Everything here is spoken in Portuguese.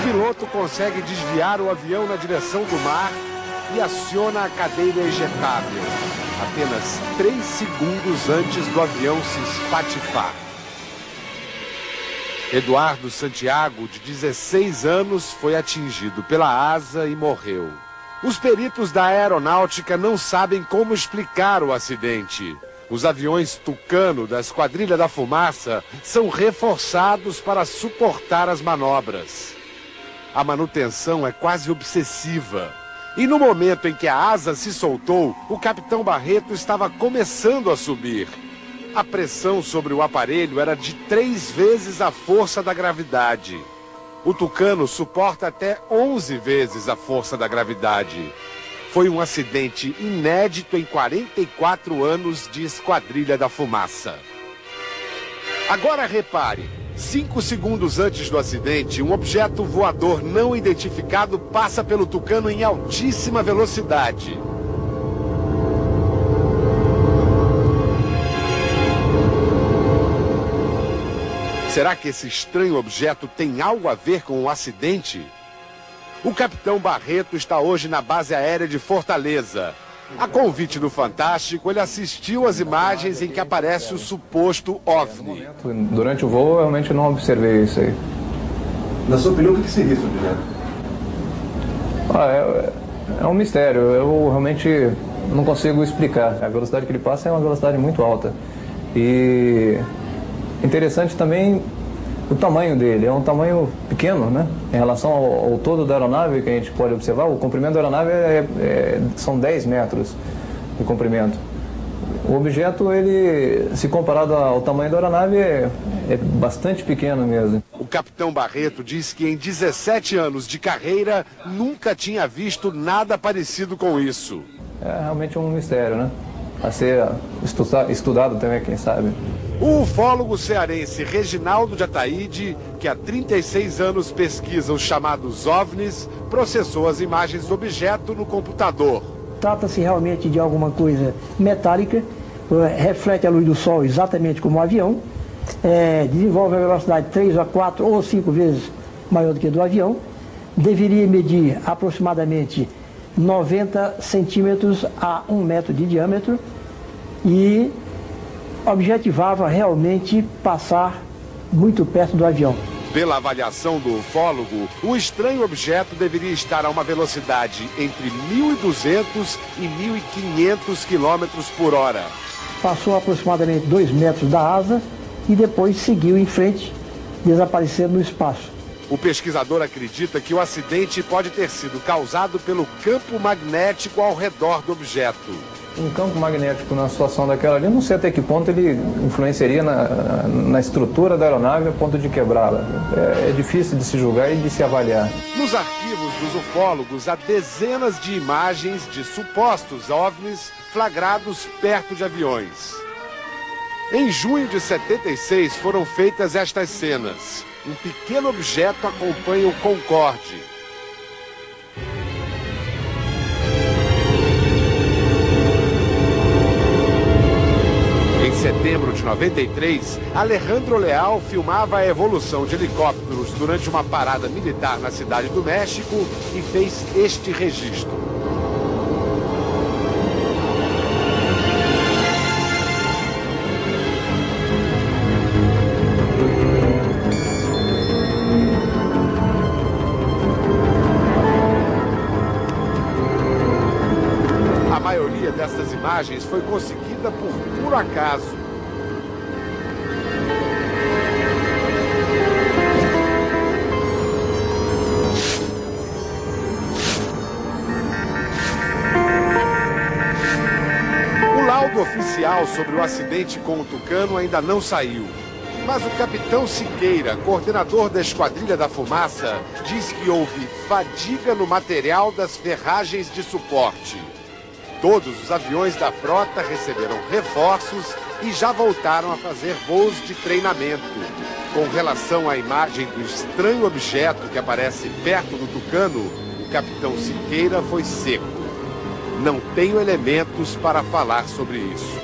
piloto consegue desviar o avião na direção do mar e aciona a cadeira ejetável, apenas 3 segundos antes do avião se espatifar. Eduardo Santiago, de 16 anos, foi atingido pela asa e morreu. Os peritos da aeronáutica não sabem como explicar o acidente. Os aviões Tucano da Esquadrilha da Fumaça são reforçados para suportar as manobras. A manutenção é quase obsessiva. E no momento em que a asa se soltou, o capitão Barreto estava começando a subir. A pressão sobre o aparelho era de 3 vezes a força da gravidade. O Tucano suporta até 11 vezes a força da gravidade. Foi um acidente inédito em 44 anos de Esquadrilha da Fumaça. Agora repare, 5 segundos antes do acidente, um objeto voador não identificado passa pelo Tucano em altíssima velocidade. Será que esse estranho objeto tem algo a ver com o acidente? O capitão Barreto está hoje na base aérea de Fortaleza. A convite do Fantástico, ele assistiu às imagens em que aparece o suposto OVNI. Durante o voo, eu realmente não observei isso aí. Na sua opinião, o que seria esse objeto? É um mistério. Eu realmente não consigo explicar. A velocidade que ele passa é uma velocidade muito alta. E interessante também o tamanho dele. É um tamanho pequeno, né? Em relação ao todo da aeronave, que a gente pode observar, o comprimento da aeronave são 10 metros de comprimento. O objeto, ele, se comparado ao tamanho da aeronave, é bastante pequeno mesmo. O capitão Barreto diz que em 17 anos de carreira nunca tinha visto nada parecido com isso. É realmente um mistério, né? A ser estudado também, quem sabe. O ufólogo cearense Reginaldo de Ataíde, que há 36 anos pesquisa os chamados OVNIs, processou as imagens do objeto no computador. Trata-se realmente de alguma coisa metálica, reflete a luz do sol exatamente como um avião, desenvolve a velocidade 3 a 4 ou 5 vezes maior do que a do avião, deveria medir aproximadamente 90 centímetros a 1 metro de diâmetro e objetivava realmente passar muito perto do avião. Pela avaliação do ufólogo, o estranho objeto deveria estar a uma velocidade entre 1.200 e 1.500 km por hora. Passou aproximadamente 2 metros da asa e depois seguiu em frente, desaparecendo no espaço. O pesquisador acredita que o acidente pode ter sido causado pelo campo magnético ao redor do objeto. Um campo magnético na situação daquela ali, não sei até que ponto ele influenciaria na estrutura da aeronave a ponto de quebrá-la. É difícil de se julgar e de se avaliar. Nos arquivos dos ufólogos há dezenas de imagens de supostos OVNIs flagrados perto de aviões. Em junho de 76 foram feitas estas cenas. Um pequeno objeto acompanha o Concorde. Em setembro de 93, Alejandro Leal filmava a evolução de helicópteros durante uma parada militar na Cidade do México e fez este registro. A maioria dessas imagens foi conseguida por puro acaso. O laudo oficial sobre o acidente com o Tucano ainda não saiu. Mas o capitão Siqueira, coordenador da Esquadrilha da Fumaça, diz que houve fadiga no material das ferragens de suporte. Todos os aviões da frota receberam reforços e já voltaram a fazer voos de treinamento. Com relação à imagem do estranho objeto que aparece perto do Tucano, o capitão Siqueira foi seco. Não tenho elementos para falar sobre isso.